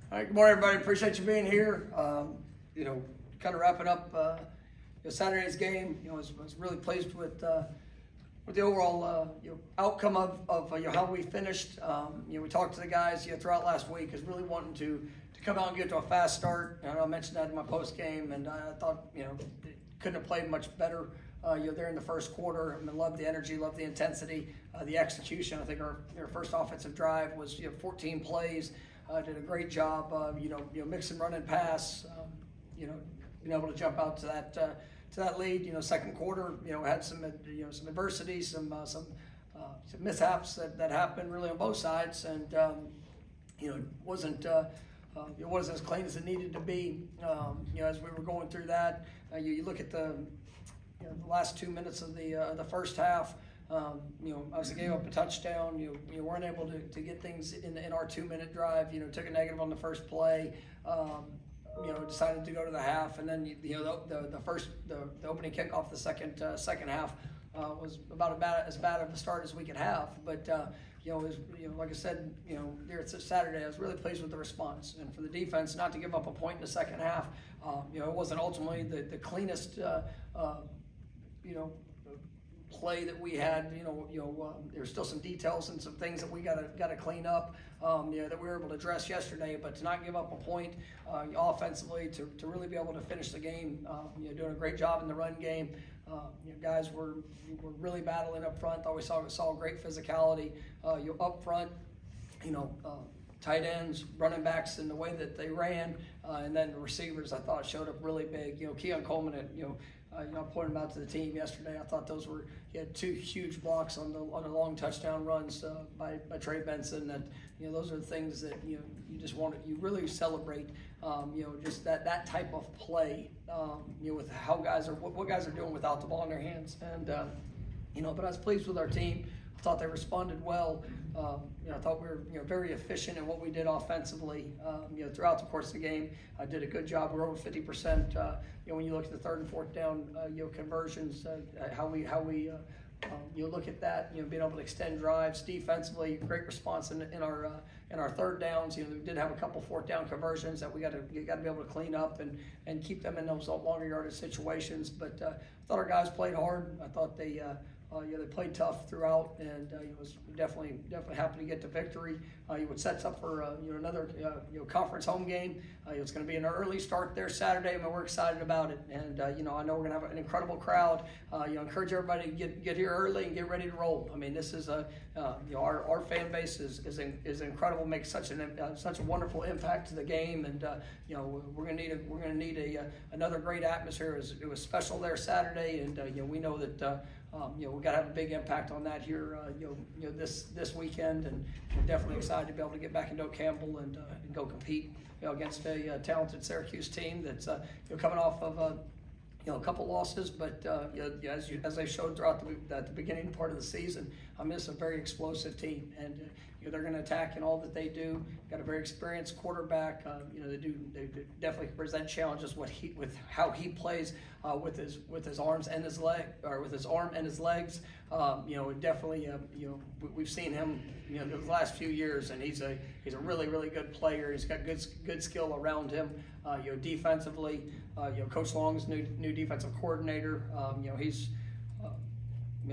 All right, good morning, everybody. Appreciate you being here. Kind of wrapping up Saturday's game. Was really pleased with the overall outcome of how we finished. We talked to the guys throughout last week, is really wanting to come out and get to a fast start. And I mentioned that in my post game, and I thought couldn't have played much better. There in the first quarter. I mean, love the energy, love the intensity, the execution. I think our first offensive drive was 14 plays. Did a great job, mix and run and pass. Being able to jump out to that lead. Second quarter, had some adversity, some mishaps that happened really on both sides, and it wasn't as clean as it needed to be. As we were going through that, you look at the last 2 minutes of the first half. Obviously gave up a touchdown. You weren't able to get things in our 2-minute drive. Took a negative on the first play. Decided to go to the half, and then the opening kickoff the second half was about as bad of a start as we could have. But like I said, there it's Saturday. I was really pleased with the response, and for the defense not to give up a point in the second half. It wasn't ultimately the cleanest play that we had. There's still some details and some things that we got to clean up. That we were able to address yesterday, but to not give up a point offensively, to really be able to finish the game, doing a great job in the run game. Guys were really battling up front. Thought we saw great physicality up front. Tight ends, running backs, in the way that they ran, and then the receivers I thought showed up really big. Keon Coleman, I pointed them out to the team yesterday. I thought he had 2 huge blocks on the long touchdown runs by Trey Benson. That those are the things that you you really celebrate. Just that type of play. With how what guys are doing without the ball in their hands. And but I was pleased with our team. I thought they responded well. I thought we were very efficient in what we did offensively. Throughout the course of the game, I did a good job. We're over 50%. When you look at the 3rd and 4th down conversions, how we look at that. Being able to extend drives defensively, great response in our 3rd downs. We did have a couple 4th down conversions that you got to be able to clean up and keep them in those longer yardage situations. But I thought our guys played hard. I thought they played tough throughout, and was definitely happy to get the victory. It sets up for another conference home game. It's going to be an early start there Saturday, and we're excited about it. And I know we're going to have an incredible crowd. Encourage everybody to get here early and get ready to roll. I mean, this is our fan base is incredible. Makes such a wonderful impact to the game, and we're going to need another great atmosphere. It was special there Saturday, and we know that. We got to have a big impact on that here, this weekend, and we're definitely excited to be able to get back into Campbell and go compete, against a talented Syracuse team that's coming off of a couple losses, but as they showed throughout the beginning part of the season, this is a very explosive team, and they're going to attack in all that they do. Got a very experienced quarterback. They definitely present challenges with how he plays with his arms and his leg, or with his arm and his legs. Definitely we've seen him the last few years, and he's a really, really good player. He's got good skill around him. Defensively, Coach Long's new defensive coordinator.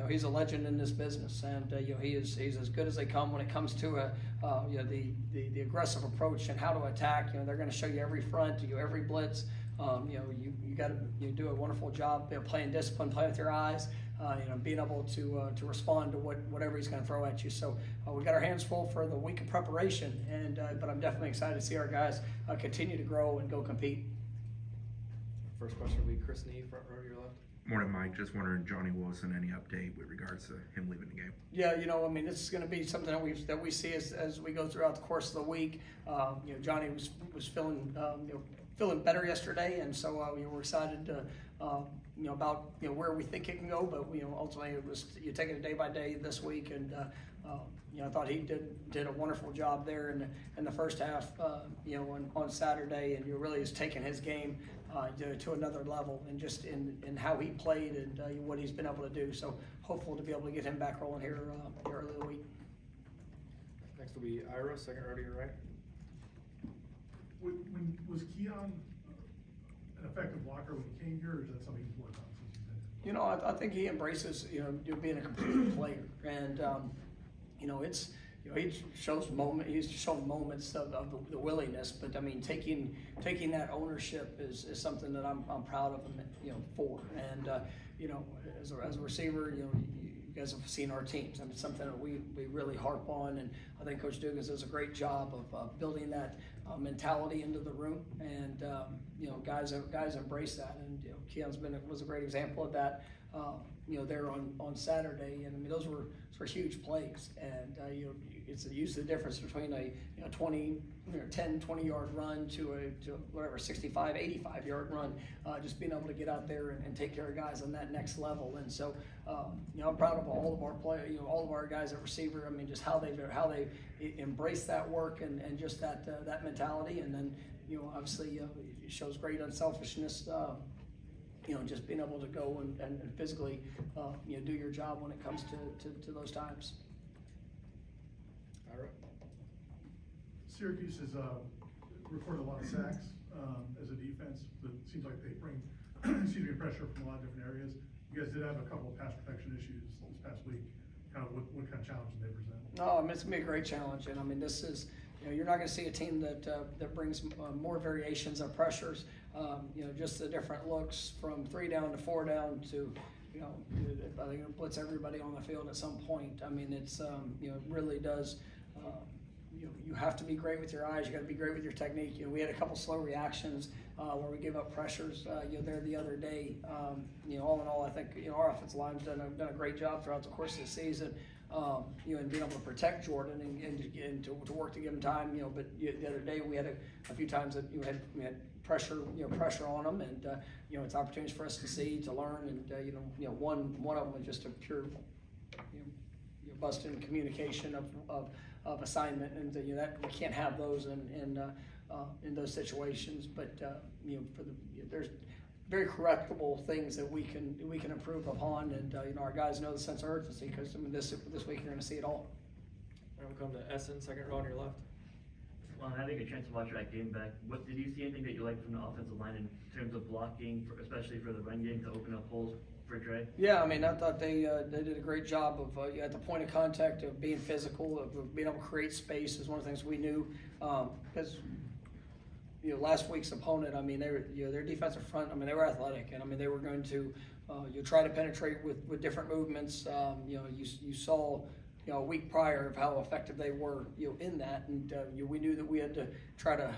He's a legend in this business, and he's as good as they come when it comes to the aggressive approach and how to attack. They're going to show you every front, every blitz. You got to do a wonderful job playing discipline, playing with your eyes, being able to respond to whatever he's going to throw at you. So we got our hands full for the week of preparation, but I'm definitely excited to see our guys continue to grow and go compete. First question will be Chris Nee, front row to your left. Morning, Mike. Just wondering, Johnny Wilson, any update with regards to him leaving the game? Yeah, this is going to be something that we see as we go throughout the course of the week. Johnny was feeling better yesterday, and so we were excited to about where we think it can go. But ultimately it was taking it day by day this week, and I thought he did a wonderful job there in the first half. On Saturday, and really has taken his game to another level, and just in how he played and what he's been able to do. So hopeful to be able to get him back rolling here early in the week. Next will be Ira, second row to your right. Was Keon an effective blocker when he came here, or is that something he's worked on since he's been here? You know, I think he embraces, being a complete player, and it's, he's shown moments of the willingness, but I mean, taking that ownership is something that I'm proud of him, for, and as a receiver, you guys have seen our teams. I mean, something that we really harp on, and I think Coach Dugas does a great job of building that mentality into the room, and guys embrace that, and Keon's was a great example of that. There on Saturday, and I mean those were huge plays, and it's usually the difference between a 20-yard run to whatever 65, 85-yard run, just being able to get out there and take care of guys on that next level. And so I'm proud of all of our players, all of our guys at receiver. I mean, just how they embrace that work and just that mentality, and then obviously it shows great unselfishness. Just being able to go and physically, do your job when it comes to those times. All right. Syracuse has recorded a lot of sacks as a defense. It seems like they bring, pressure from a lot of different areas. You guys did have a couple of pass protection issues this past week. Kind of what kind of challenge did they present? No, I mean, it's gonna be a great challenge, and I mean, this is. You're not going to see a team that brings more variations of pressures. Just the different looks from 3 down to 4 down to, I think it'll blitz everybody on the field at some point. I mean, it's it really does. You have to be great with your eyes. You got to be great with your technique. We had a couple slow reactions where we gave up pressures. There the other day. All in all, I think our offensive line's done a great job throughout the course of the season. And being able to protect Jordan and to work to give him time, but the other day we had a few times that we had pressure on him, and it's opportunities for us to see, to learn, and one of them was just a pure busting communication of assignment, and that we can't have those in those situations, but there's very correctable things that we can improve upon, and our guys know the sense of urgency, because I mean this week you're going to see it all. All right, we'll come to Essen, second row on your left. Well, having a chance to watch that game back, what did you see anything that you liked from the offensive line in terms of blocking, especially for the run game, to open up holes for Dre? Yeah, I mean, I thought they did a great job of at the point of contact, of being physical, of being able to create space is one of the things we knew, because. Last week's opponent, I mean, they were, their defensive front, I mean, they were athletic, and I mean, they were going to, try to penetrate with different movements. You saw, a week prior of how effective they were, in that, and we knew that we had to try to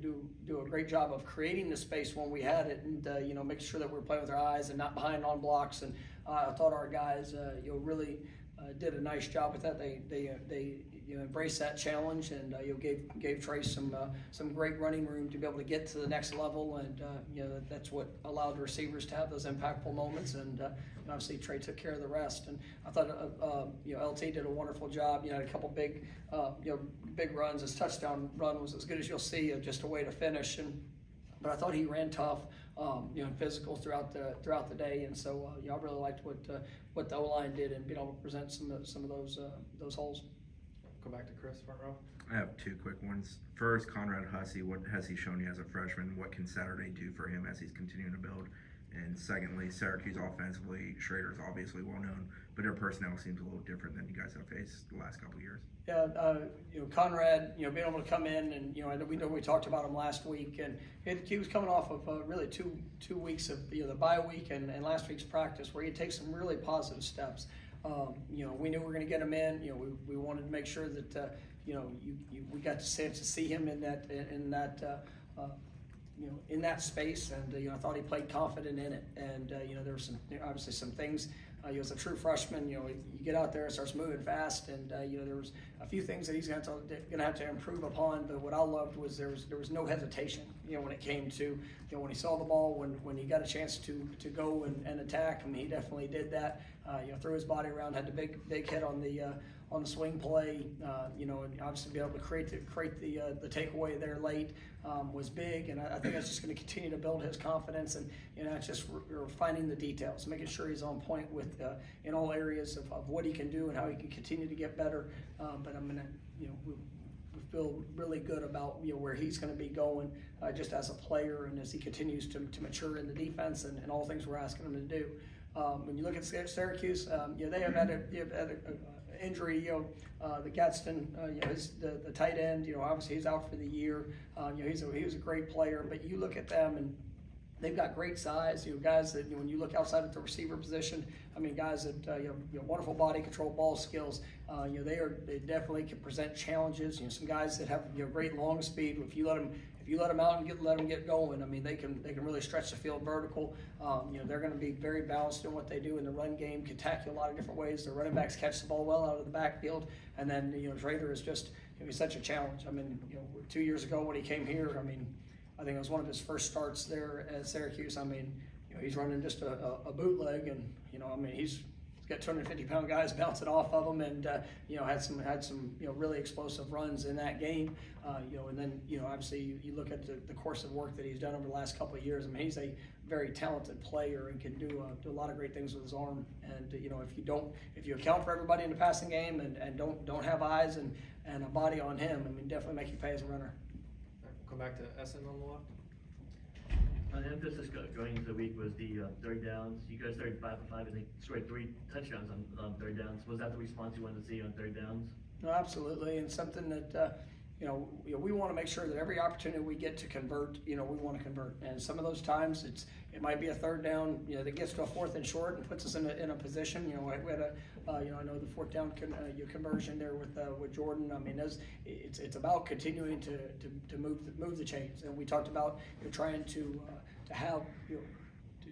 do a great job of creating the space when we had it, and make sure that we were playing with our eyes and not behind on blocks. And I thought our guys, really did a nice job with that. They embraced that challenge, and gave Trey some great running room to be able to get to the next level, and that's what allowed receivers to have those impactful moments, and obviously Trey took care of the rest. And I thought LT did a wonderful job. Had a couple big runs. His touchdown run was as good as you'll see, just a way to finish. But I thought he ran tough, and physical throughout the day, and so I really liked what the O-line did, and being able to present some of those holes. Go back to Chris, front row. I have 2 quick ones. First, Conrad Hussey, what has he shown you as a freshman? What can Saturday do for him as he's continuing to build? And secondly, Syracuse offensively, Schrader's obviously well known, but their personnel seems a little different than you guys have faced the last couple of years. Yeah, Conrad, being able to come in, and we talked about him last week, and he was coming off of really two weeks of the bye week and last week's practice, where he takes some really positive steps. We knew we were going to get him in. We wanted to make sure that we got the chance to see him in that space, and I thought he played confident in it. And there were obviously some things. He was a true freshman. You get out there, it starts moving fast, and there was a few things that he's going to have to improve upon. But what I loved was there was no hesitation. When it came to when he saw the ball, when he got a chance to go and attack, I mean, he definitely did that. Threw his body around, had the big hit on the swing play. And obviously be able to create the takeaway there late was big, and I think that's just going to continue to build his confidence, and it's just refining the details, making sure he's on point with in all areas of what he can do and how he can continue to get better. But I mean, we feel really good about where he's going to be going just as a player and as he continues to mature in the defense and all things we're asking him to do. When you look at Syracuse, they have had an injury. The Gadsden, the tight end. Obviously he's out for the year. He was a great player, but you look at them and they've got great size. Guys that when you look outside at the receiver position, guys that wonderful body control, ball skills. They definitely can present challenges. Some guys that have great long speed. If you let them out and let them get going, they can really stretch the field vertical. They're going to be very balanced in what they do in the run game. Can tackle a lot of different ways. Their running backs catch the ball well out of the backfield, and then Schrader is just he's such a challenge. 2 years ago when he came here, I think it was one of his first starts there at Syracuse. He's running just a bootleg, and he's got 250-pound guys bouncing off of him, and had some really explosive runs in that game. And then obviously you look at the course of work that he's done over the last couple of years. He's a very talented player and can do a lot of great things with his arm. And if you account for everybody in the passing game and don't have eyes and a body on him, definitely make you pay as a runner. We'll come back to Essen on the left. The emphasis going into the week was the third downs. You guys started 5 for 5 and they scored 3 touchdowns on third downs. Was that the response you wanted to see on third downs? No, absolutely, and something that we want to make sure that every opportunity we get to convert, we want to convert. And some of those times it might be a third down, that gets to a 4th and short and puts us in a position. We had I know the 4th down conversion there with Jordan. It's about continuing to move the chains. And we talked about trying to have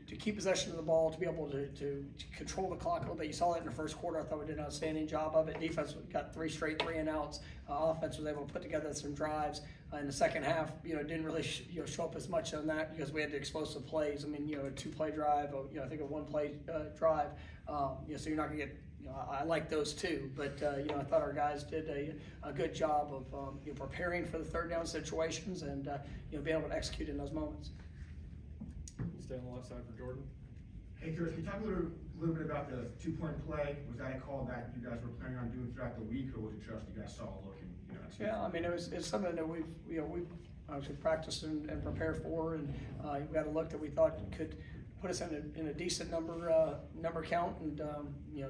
to keep possession of the ball, to be able to control the clock a little bit. You saw that in the first quarter. I thought we did an outstanding job of it. Defense got 3 straight 3-and-outs. Offense was able to put together some drives. In the second half, it didn't really show up as much on that because we had the explosive plays. A 2-play drive, I think a 1-play drive. So you're not going to get. I like those too, but I thought our guys did a good job of preparing for the third down situations and being able to execute in those moments. Stay on the left side for Jordan. Hey, George, can you talk a little bit about the 2-point play? Was that a call that you guys were planning on doing throughout the week, or was it just you guys saw a look and Yeah, it's something that we've obviously practiced and prepared for, and we had a look that we thought could put us in a decent number count, and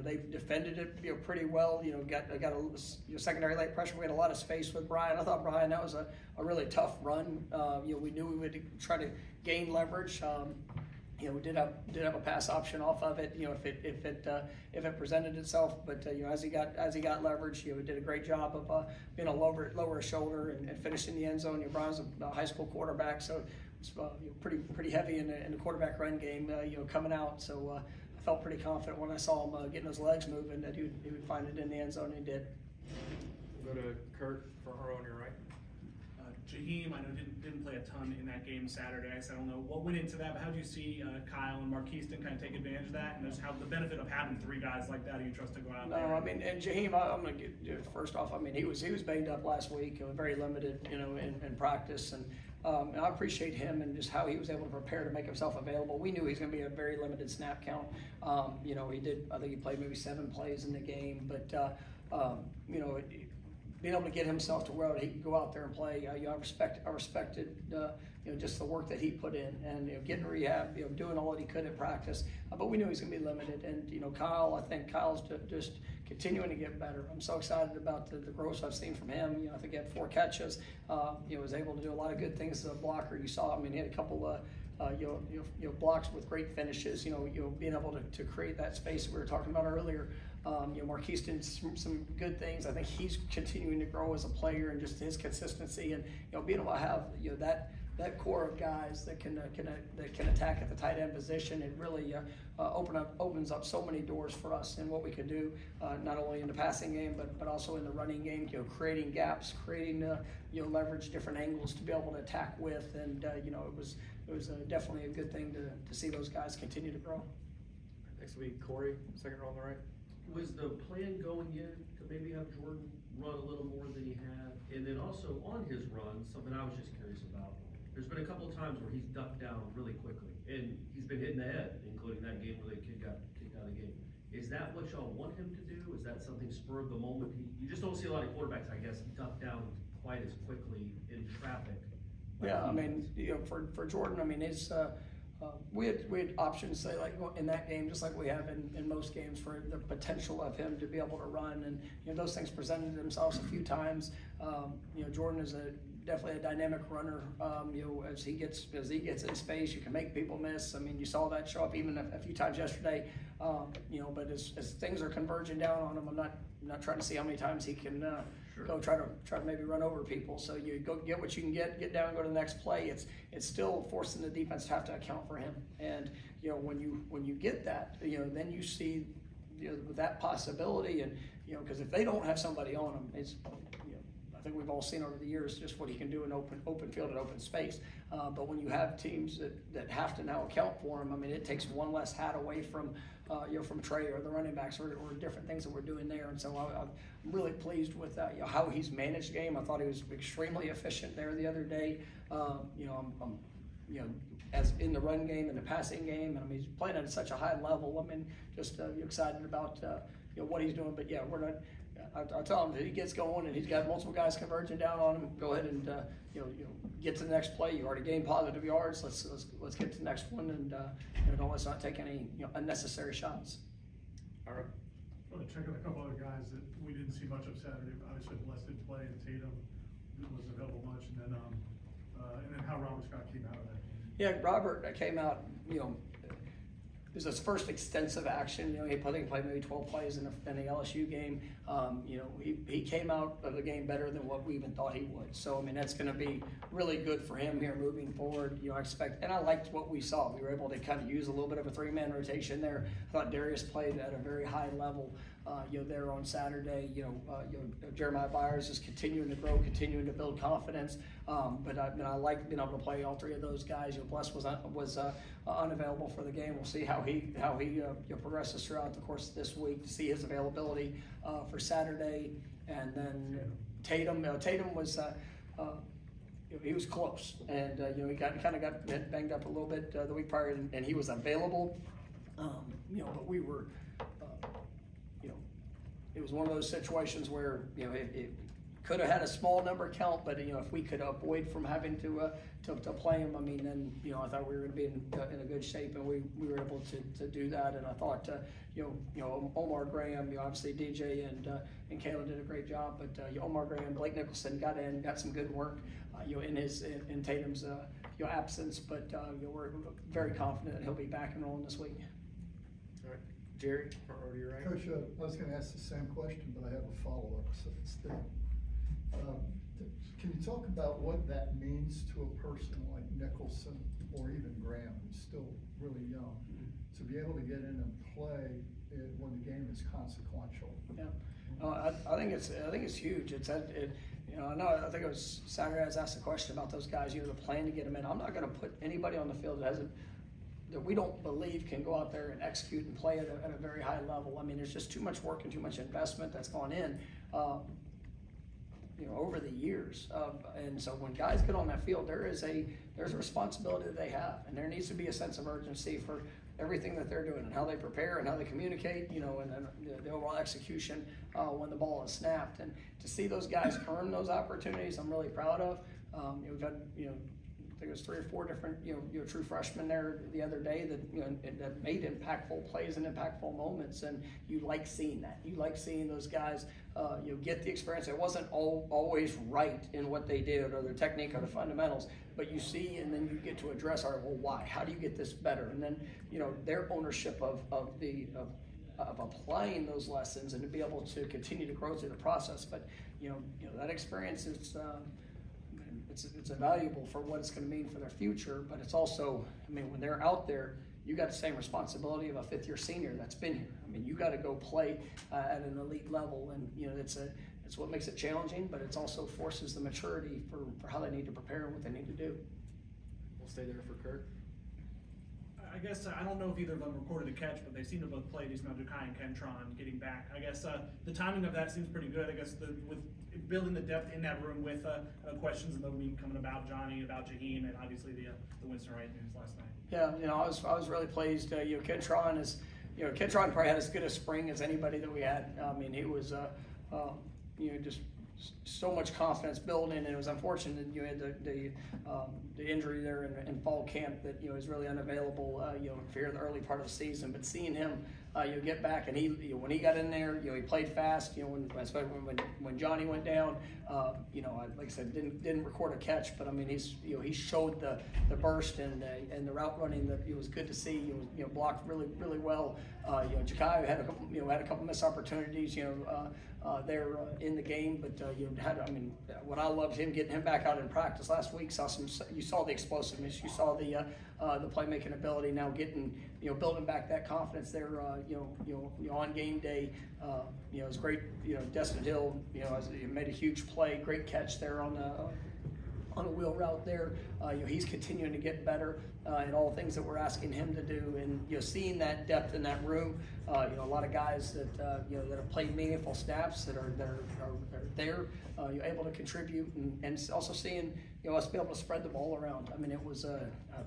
they defended it pretty well. Got a secondary late pressure. We had a lot of space with Brian. I thought Brian, that was a really tough run. We knew we would try to gain leverage. We did have a pass option off of it. If it presented itself, but as he got leverage, he did a great job of being a lower shoulder and finishing the end zone. Brian's a high school quarterback, so it's pretty heavy in the quarterback run game. Coming out, so I felt pretty confident when I saw him getting his legs moving that he would find it in the end zone, and he did. We'll go to Kurt for her on your right. Jaheim, I know didn't play a ton in that game Saturday, so I don't know what went into that, but how do you see Kyle and Marquiston kind of take advantage of that, and just how the benefit of having 3 guys like that who you trust to go out there? And Jaheim, I'm going to get first off. He was banged up last week, very limited, in practice, and I appreciate him and just how he was able to prepare to make himself available. We knew he was going to be a very limited snap count. He did. I think he played maybe 7 plays in the game, but being able to get himself to where he could go out there and play, I respected just the work that he put in, and getting rehab, doing all that he could at practice. But we knew he was going to be limited, and Kyle, I think Kyle's just continuing to get better. I'm so excited about the growth I've seen from him. I think he had 4 catches. Was able to do a lot of good things as a blocker. You saw, he had a couple blocks with great finishes. Being able to create that space we were talking about earlier. Marquiston, some good things. I think he's continuing to grow as a player and just his consistency, and being able to have that core of guys that can attack at the tight end position. It really opens up so many doors for us and what we could do, not only in the passing game but also in the running game. Creating gaps, creating leverage, different angles to be able to attack with, and it was definitely a good thing to see those guys continue to grow. Next will be Corey, second row on the right. Was the plan going in to maybe have Jordan run a little more than he had? And then also on his run, something I was just curious about. There's been a couple of times where he's ducked down really quickly, and he's been hit in the head, including that game where the kid got kicked out of the game. Is that what y'all want him to do? Is that something spur of the moment? You just don't see a lot of quarterbacks, I guess, duck down quite as quickly in traffic. Yeah, I mean, for Jordan, I mean, his we had options, say, like in that game, just like we have in most games, for the potential of him to be able to run, and those things presented themselves a few times. Jordan is definitely a dynamic runner. As he gets in space, you can make people miss. I mean, you saw that show up even a few times yesterday. But as things are converging down on him, I'm not trying to see how many times he can go try to maybe run over people. So you go get what you can get down, go to the next play. It's still forcing the defense to have to account for him. And when you get that, then you see that possibility, and because if they don't have somebody on him, it's I think we've all seen over the years just what he can do in open field and open space. But when you have teams that have to now account for him, I mean, it takes one less hat away from from Trey or the running backs or different things that we're doing there. And so I'm really pleased with how he's managed the game. I thought he was extremely efficient there the other day. I'm as in the run game and the passing game, and I mean, he's playing at such a high level. I mean, just excited about what he's doing. But yeah, we're not. I tell him that he gets going and he's got multiple guys converging down on him. Go ahead and get to the next play. You already gained positive yards. Let's get to the next one, and let's not take any unnecessary shots. All right. I want to check on a couple other guys that we didn't see much of Saturday. Obviously, Bless didn't play, and Tatum wasn't available much, and then how Robert Scott came out of that game. Yeah, Robert came out. It was his first extensive action. He played maybe 12 plays in the LSU game. He came out of the game better than what we even thought he would. So, I mean, that's going to be really good for him here moving forward. I expect, and I liked what we saw. We were able to kind of use a little bit of a three-man rotation there. I thought Darius played at a very high level. There on Saturday, Jeremiah Byers is continuing to grow, continuing to build confidence. But I like being able to play all three of those guys. Bless was unavailable for the game. We'll see how he progresses throughout the course of this week to see his availability for Saturday. And then Tatum was. He was close, and he kind of got banged up a little bit the week prior, and he was available. But we were. It was one of those situations where it could have had a small number count, but if we could avoid from having to play him, I mean, then I thought we were going to be in a good shape, and we were able to do that. And I thought Omar Graham, obviously DJ and Kayla did a great job, but Omar Graham, Blake Nicholson got some good work in Tatum's absence, but we're very confident that he'll be back and rolling this week. All right. Jerry, over to your right. Coach, I was going to ask the same question, but I have a follow-up, so instead. Can you talk about what that means to a person like Nicholson or even Graham, who's still really young, to be able to get in and play when the game is consequential? Yeah, I think it's huge. I think it was Saturday I was asked a question about those guys. The plan to get them in. I'm not going to put anybody on the field that we don't believe can go out there and execute and play at a very high level. I mean, there's just too much work and too much investment that's gone in, over the years. And so when guys get on that field, there's a responsibility that they have, and there needs to be a sense of urgency for everything that they're doing and how they prepare and how they communicate, and then the overall execution when the ball is snapped. And to see those guys earn those opportunities, I'm really proud of. We've had, I think it was 3 or 4 different, true freshmen there the other day that made impactful plays and impactful moments, and you like seeing that. You like seeing those guys, get the experience. It wasn't always right in what they did or their technique or the fundamentals, but you see, and then you get to address, all right, well, why? How do you get this better? And then, their ownership of applying those lessons and to be able to continue to grow through the process. But, that experience is. It's invaluable for what it's going to mean for their future, but it's also, when they're out there, you got the same responsibility of a fifth-year senior that's been here. You got to go play at an elite level, and it's what makes it challenging, but it also forces the maturity for how they need to prepare and what they need to do. We'll stay there for Kurt. I guess I don't know if either of them recorded a catch, but they seem to both play Ismail Dukai and Kentron getting back. I guess the timing of that seems pretty good. I guess with building the depth in that room with questions in the week coming about Johnny, about Jaheim, and obviously the Winston Wright news last night. Yeah, I was really pleased. Kentron is, Kentron probably had as good a spring as anybody that we had. He was, just so much confidence building, and it was unfortunate that you had the injury there in fall camp that was really unavailable for the early part of the season. But seeing him get back, and he when he got in there, he played fast. Especially when Johnny went down, like I said, didn't record a catch, but I mean he showed the burst and the route running that it was good to see. He was blocked really well. Jakai had a couple missed opportunities. There in the game, but what I loved him getting him back out in practice last week. You saw the explosiveness, you saw the playmaking ability. Now getting building back that confidence there. On game day, it's great. Destin Hill, made a huge play, great catch there on the wheel route there. He's continuing to get better in all the things that we're asking him to do, and seeing that depth in that room. A lot of guys that that have played meaningful snaps that are there, able to contribute, and also seeing us be able to spread the ball around. I mean, it was I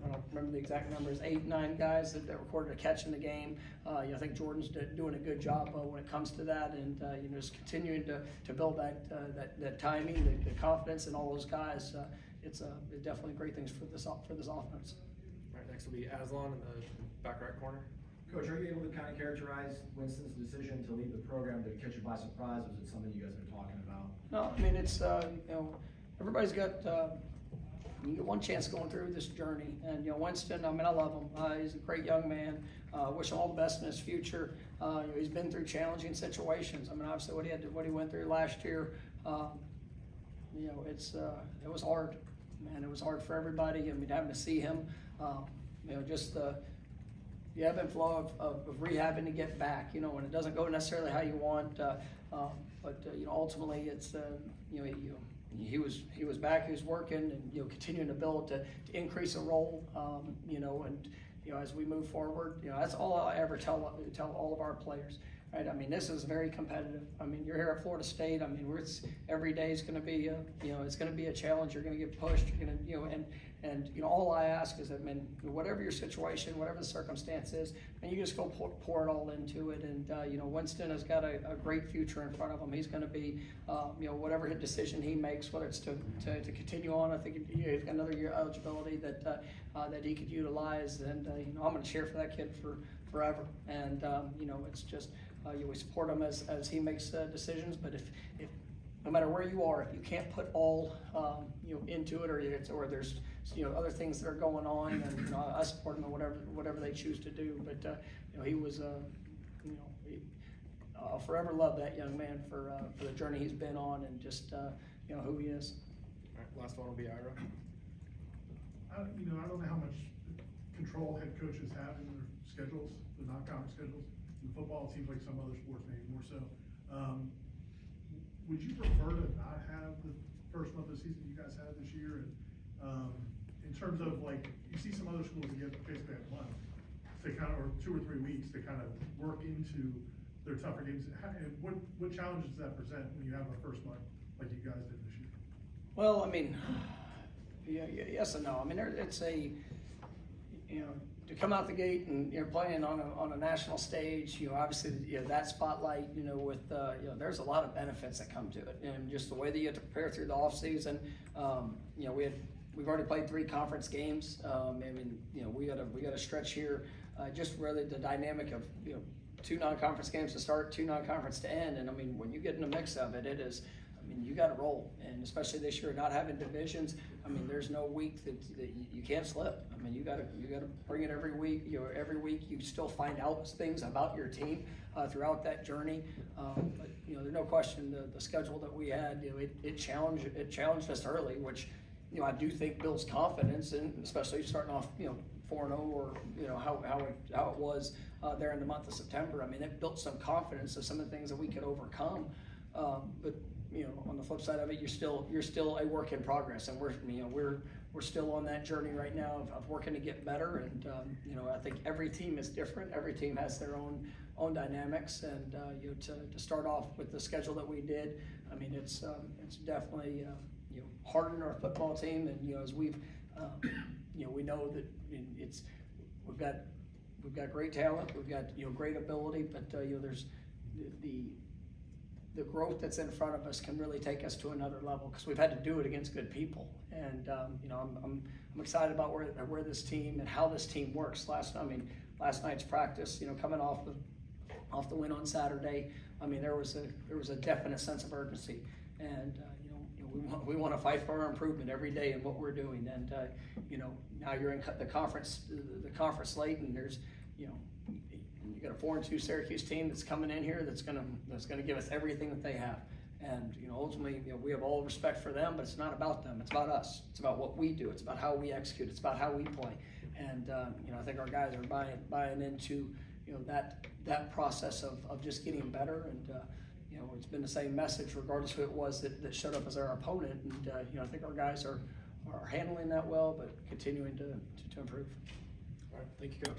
don't remember the exact numbers, 8-9 guys that recorded a catch in the game. I think Jordan's doing a good job when it comes to that, and just continuing to build that timing, the confidence in all those guys. It's definitely great things for this offense. All right, next will be Aslan in the back right corner. Coach, are you able to kind of characterize Winston's decision to leave the program? Did it catch you by surprise? Was it something you guys have been talking about? No, I mean, it's, everybody's got, you get one chance going through this journey. And, Winston, I mean, I love him. He's a great young man. Wish him all the best in his future. He's been through challenging situations. I mean, obviously what he went through last year, it was hard. Man, it was hard for everybody. I mean, having to see him, just the ebb and flow of rehabbing to get back, and it doesn't go necessarily how you want, but ultimately it's, he was back, he was working, and continuing to build to increase a role, and as we move forward, that's all I ever tell all of our players. Right? I mean, this is very competitive. I mean, you're here at Florida State. I mean, every day is going to be, it's going to be a challenge. You're going to get pushed. You're going to, and all I ask is that, man, whatever your situation, whatever the circumstance is, and you just go pour it all into it. And Winston has got a great future in front of him. He's going to be, whatever decision he makes, whether it's to continue on. I think he's got another year eligibility that he could utilize, and I'm going to cheer for that kid forever. And it's just. We support him as he makes decisions, but if no matter where you are, if you can't put all into it, or there's other things that are going on, and I support him in whatever they choose to do. But he was I'll forever love that young man for the journey he's been on, and just who he is. All right, last one will be Ira. I don't know how much control head coaches have in their schedules, the non-conference schedules. In football, it seems like some other sports maybe more so. Would you prefer to not have the first month of the season you guys had this year? And in terms of, like, you see some other schools that get basically a month to or 2 or 3 weeks to kind of work into their tougher games. And what challenges does that present when you have a first month like you guys did this year? Well, I mean, yes and no. I mean, it's a, to come out the gate and you're playing on a national stage, obviously that spotlight, with there's a lot of benefits that come to it, and just the way that you have to prepare through the off season. We've already played 3 conference games. We got a stretch here, just really the dynamic of 2 non-conference games to start, 2 non-conference to end, and I mean when you get in the mix of it, it is. I mean, you got to roll, and especially this year, not having divisions. I mean, there's no week that you can't slip. I mean, you got to bring it every week. Every week you still find out things about your team throughout that journey. But there's no question the schedule that we had. It challenged us early, which I do think builds confidence, and especially starting off 4-0, or how it was there in the month of September. I mean, it built some confidence of some of the things that we could overcome. But on the flip side of it, you're still a work in progress, and we're still on that journey right now of working to get better. And I think every team is different. Every team has their own dynamics, and to start off with the schedule that we did, I mean it's definitely hardened our football team, and as we've we know that we've got great talent, we've got great ability, but there's the growth that's in front of us can really take us to another level, because we've had to do it against good people. And you know, I'm excited about where this team and how this team works. Last night's practice, you know, coming off the win on Saturday, I mean, there was a definite sense of urgency, and we want to fight for our improvement every day in what we're doing. And you know, now you're in the conference slate, and there's, you know, you got a 4-2 Syracuse team that's coming in here that's gonna give us everything that they have. And you know, ultimately, you know, we have all respect for them, but it's not about them. It's about us. It's about what we do. It's about how we execute. It's about how we play. And you know, I think our guys are buying into, you know, that process of just getting better. And you know, it's been the same message regardless who it was that showed up as our opponent. And you know, I think our guys are handling that well, but continuing to improve. All right, thank you, Coach.